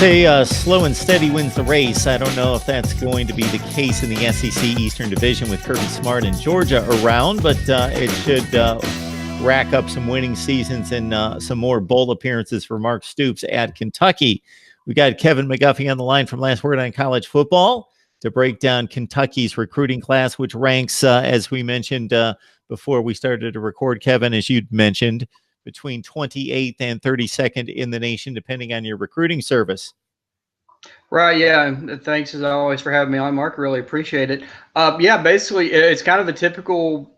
say slow and steady wins the race. I don't know if that's going to be the case in the SEC Eastern Division with Kirby Smart and Georgia around, but it should rack up some winning seasons and some more bowl appearances for Mark Stoops at Kentucky. We got Kevin McGuffey on the line from Last Word on College Football to break down Kentucky's recruiting class, which ranks, as we mentioned before we started to record, Kevin, as you'd mentioned, between 28th and 32nd in the nation, depending on your recruiting service. Right, yeah. Thanks as always for having me on, Mark. Really appreciate it. Yeah, basically, it's kind of a typical,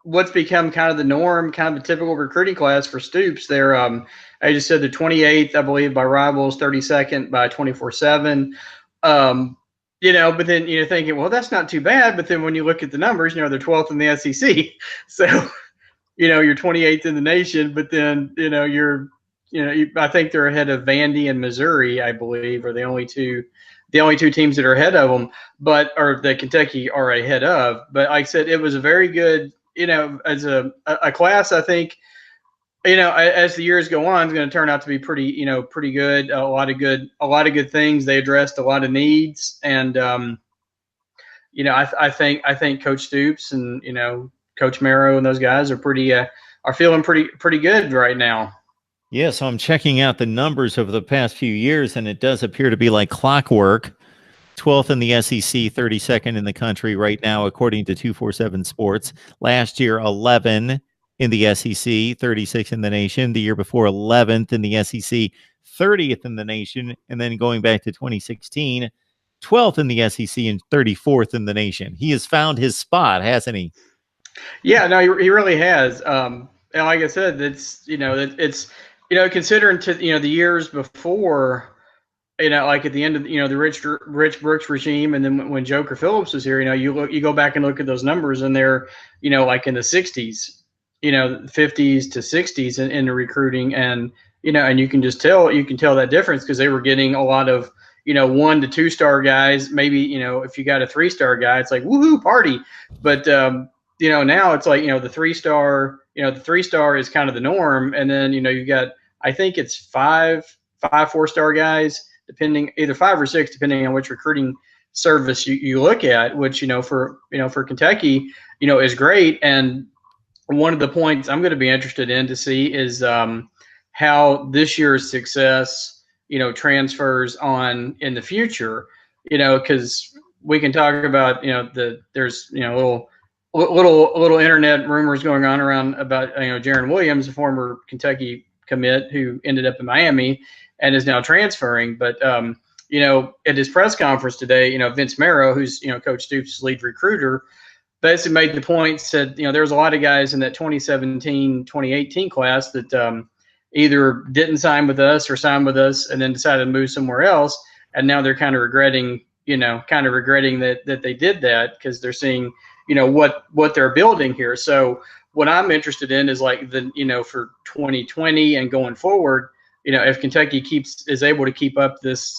what's become kind of the norm, kind of a typical recruiting class for Stoops. They're, I just said, the 28th, I believe, by Rivals, 32nd by 24/7. But then you're thinking, well, that's not too bad. But then when you look at the numbers, they're 12th in the SEC. So, you're 28th in the nation, but then, I think they're ahead of Vandy and Missouri, I believe, are the only two teams that are ahead of them, or that Kentucky are ahead of. But like I said, it was a very good, as a class, I think, as the years go on, it's going to turn out to be pretty good. A lot of good things. They addressed a lot of needs, and I think Coach Stoops and Coach Marrow and those guys are feeling pretty good right now. Yeah, so I'm checking out the numbers over the past few years, and it does appear to be like clockwork. 12th in the SEC, 32nd in the country right now, according to 247 Sports. Last year, 11 in the SEC, 36th in the nation. The year before, 11th in the SEC, 30th in the nation. And then going back to 2016, 12th in the SEC and 34th in the nation. He has found his spot, hasn't he? Yeah, no, he really has. And like I said, it's considering the years before, like at the end of the Rich Brooks regime, and then when Joker Phillips was here, you go back and look at those numbers, and they're like in the 60s, 50s to 60s in the recruiting, and and you can tell that difference because they were getting a lot of 1 to 2 star guys. Maybe if you got a 3-star guy, it's like woohoo party, but now it's like the 3-star, the 3-star is kind of the norm, and then you got, I think it's 5 4-star guys, depending, either 5 or 6, depending on which recruiting service you look at, which for Kentucky is great. And one of the points I'm going to be interested in to see is how this year's success transfers on in the future, because we can talk about there's little internet rumors going on around about Jaron Williams, a former Kentucky commit who ended up in Miami and is now transferring. But at his press conference today, Vince Marrow, who's Coach Stoops' lead recruiter, basically made the point, said there was a lot of guys in that 2017-2018 class that either didn't sign with us or signed with us and then decided to move somewhere else, and now they're kind of regretting that they did that, because they're seeing what they're building here. So what I'm interested in is like for 2020 and going forward, if Kentucky is able to keep up this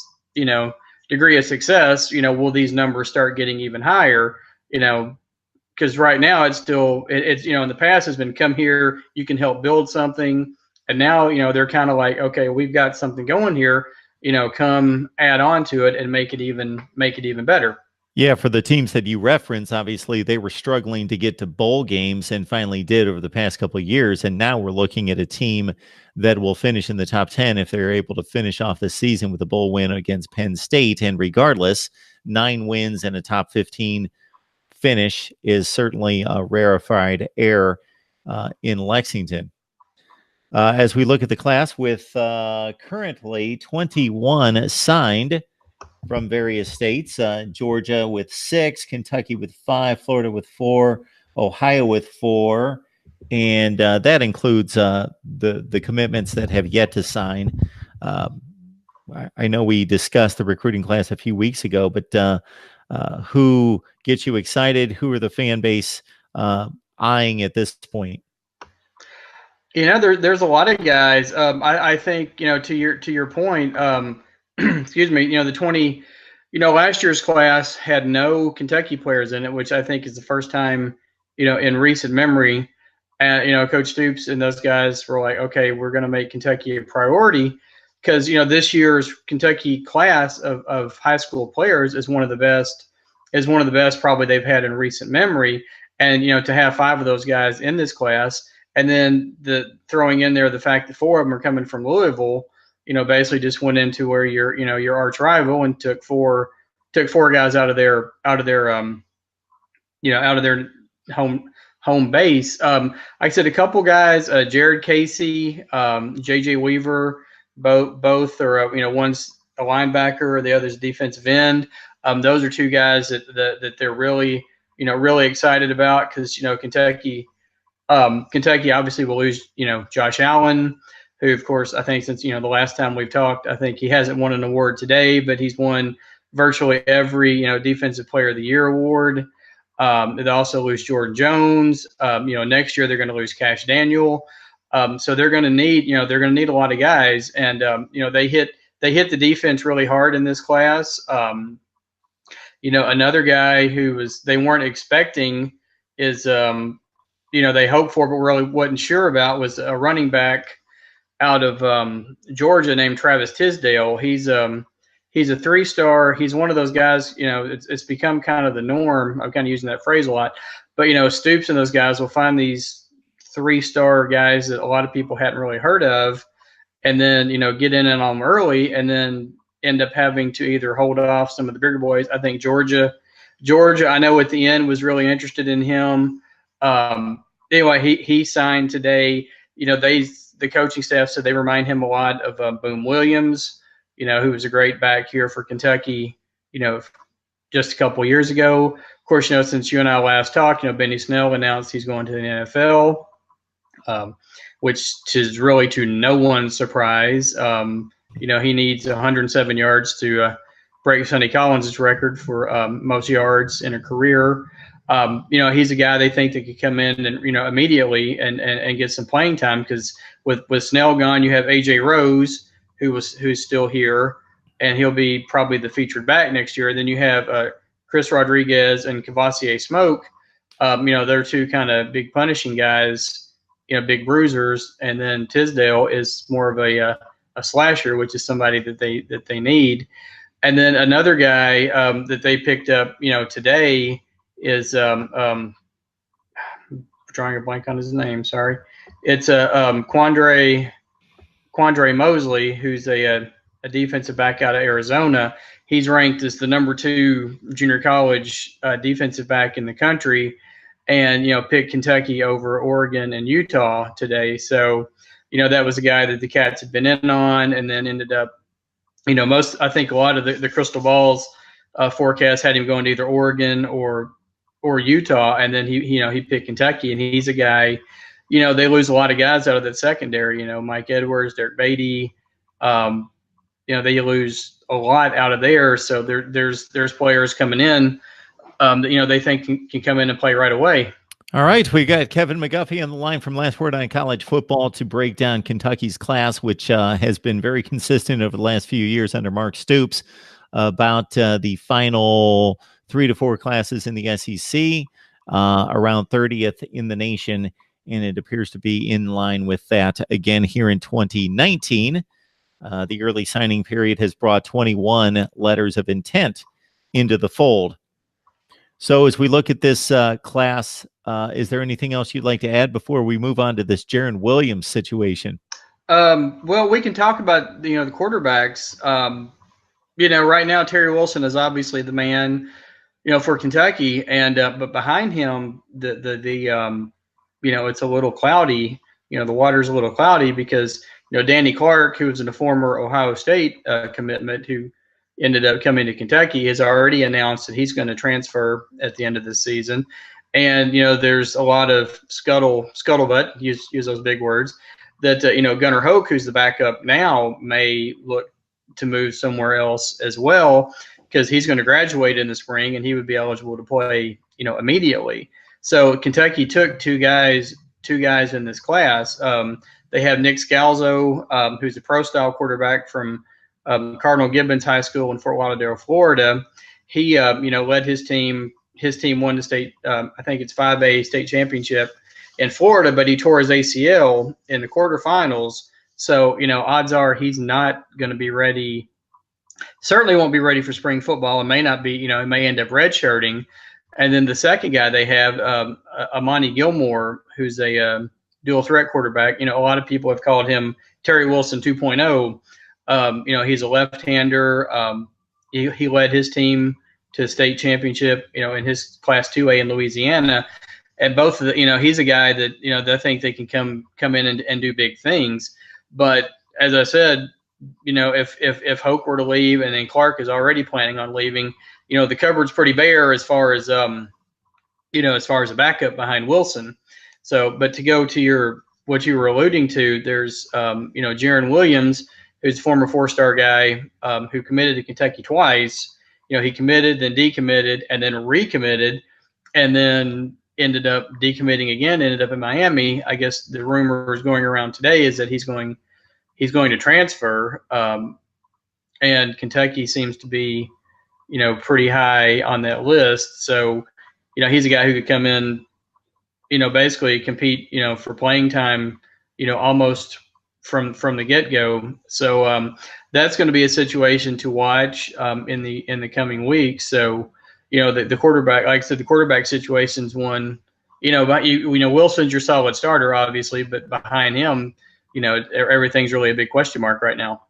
degree of success, will these numbers start getting even higher? Because right now it's still in the past has been, come here, you can help build something, and now they're kind of like, okay, we've got something going here, come add on to it and make it even better. Yeah, for the teams that you reference, obviously they were struggling to get to bowl games and finally did over the past couple of years. And now we're looking at a team that will finish in the top 10 if they're able to finish off the season with a bowl win against Penn State. And regardless, 9 wins and a top 15 finish is certainly a rarefied air in Lexington. As we look at the class with currently 21 signed from various states, Georgia with 6, Kentucky with 5, Florida with 4, Ohio with 4, and that includes the commitments that have yet to sign. I know we discussed the recruiting class a few weeks ago, but who gets you excited? Who are the fan base eyeing at this point? There's a lot of guys. I think to your point. Excuse me. Last year's class had no Kentucky players in it, which I think is the first time in recent memory. Coach Stoops and those guys were like, okay, we're going to make Kentucky a priority. because this year's Kentucky class of high school players is one of the best probably they've had in recent memory. And to have 5 of those guys in this class, and then throwing in there the fact that 4 of them are coming from Louisville, basically just went into where your arch rival and took four guys out of their home base. Like I said, a couple guys, Jared Casey, JJ Weaver, both are one's a linebacker, the other's a defensive end. Those are 2 guys that they're really really excited about, because Kentucky obviously will lose Josh Allen, who of course I think since the last time we've talked, I think he hasn't won an award today, but he's won virtually every Defensive Player of the Year award. They also lose Jordan Jones. Next year they're going to lose Cash Daniel. So they're going to need a lot of guys, and they hit the defense really hard in this class. Another guy who they weren't expecting is they hoped for but really wasn't sure about was a running back out of Georgia named Travis Tisdale. He's a 3-star. He's one of those guys, it's become kind of the norm. I'm kind of using that phrase a lot, but Stoops and those guys will find these 3-star guys that a lot of people hadn't really heard of, and then get in on them early, and then end up having to either hold off some of the bigger boys. I think Georgia, I know at the end was really interested in him. Anyway, he signed today. The coaching staff said they remind him a lot of Boom Williams, who was a great back here for Kentucky, just a couple of years ago. Of course, since you and I last talked, Benny Snell announced he's going to the NFL, which is really to no one's surprise. He needs 107 yards to break Sonny Collins' record for most yards in a career. He's a guy they think that could come in and immediately and get some playing time, because with Snell gone, you have AJ Rose, who's still here, and he'll be probably the featured back next year. And then you have Chris Rodriguez and Cavassier Smoke. They're 2 kind of big punishing guys, big bruisers, and then Tisdale is more of a slasher, which is somebody that they need. And then another guy that they picked up, today is drawing a blank on his name. Sorry, it's Quandre Mosley, who's a defensive back out of Arizona. He's ranked as the number 2 junior college defensive back in the country, and picked Kentucky over Oregon and Utah today. So that was a guy that the Cats had been in on, and then ended up, I think a lot of the crystal balls forecast had him going to either Oregon or Utah, and then he picked Kentucky, and he's a guy, they lose a lot of guys out of that secondary, Mike Edwards, Derek Beatty, they lose a lot out of there. So there's players coming in that, they think can come in and play right away. All right, we got Kevin McGuffey on the line from Last Word on College Football to break down Kentucky's class, which has been very consistent over the last few years under Mark Stoops, about the final 3 to 4 classes in the SEC, around 30th in the nation, and it appears to be in line with that again here in 2019. The early signing period has brought 21 letters of intent into the fold. So as we look at this class, is there anything else you'd like to add before we move on to this Jaron Williams situation? Well, we can talk about the quarterbacks. Right now Terry Wilson is obviously the man, for Kentucky, and but behind him it's a little cloudy. The water's a little cloudy because Danny Clark, who was in a former Ohio State commitment, who ended up coming to Kentucky, has already announced that he's going to transfer at the end of this season. And, there's a lot of scuttlebutt, use those big words, that, Gunnar Hoke, who's the backup now, may look to move somewhere else as well, because he's going to graduate in the spring and he would be eligible to play, immediately. So Kentucky took two guys in this class. They have Nick Scalzo, who's a pro-style quarterback from Cardinal Gibbons High School in Fort Lauderdale, Florida. He, led his team. His team won the state, I think it's 5A state championship in Florida, but he tore his ACL in the quarterfinals. So, odds are he's not going to be ready. Certainly won't be ready for spring football, and may not be. He may end up redshirting. And then the second guy they have, Amani Gilmore, who's a dual threat quarterback. A lot of people have called him Terry Wilson 2.0. He's a left-hander. He led his team to state championship, in his Class 2A in Louisiana. And both of the, he's a guy that, they think they can come in and do big things. But as I said, if Hoke were to leave and then Clark is already planning on leaving, the cupboard's pretty bare as far as as far as a backup behind Wilson. So, but to go to what you were alluding to, there's Jaron Williams, who's a former 4-star guy who committed to Kentucky twice. He committed, then decommitted, and then recommitted, and then ended up decommitting again. Ended up in Miami. I guess the rumors going around today is that he's going to transfer, and Kentucky seems to be, pretty high on that list. So, he's a guy who could come in, basically compete, for playing time, almost from the get-go. So that's going to be a situation to watch in the coming weeks. So, the quarterback, like I said, the quarterback situation's one. Wilson's your solid starter, obviously, but behind him, everything's really a big question mark right now.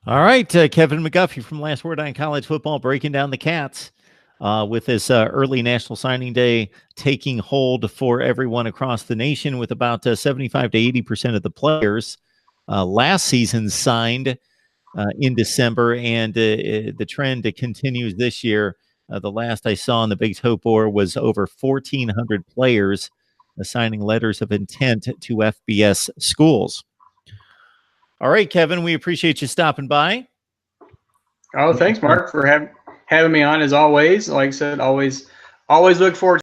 All right, Kevin McGuffey from Last Word on College Football breaking down the Cats with this early National Signing Day taking hold for everyone across the nation, with about 75 to 80% of the players last season signed in December, and the trend continues this year. The last I saw on the Big Toe Board was over 1,400 players signing letters of intent to FBS schools. All right, Kevin, we appreciate you stopping by. Oh, thanks, Mark, for having me on as always. Like I said, always look forward to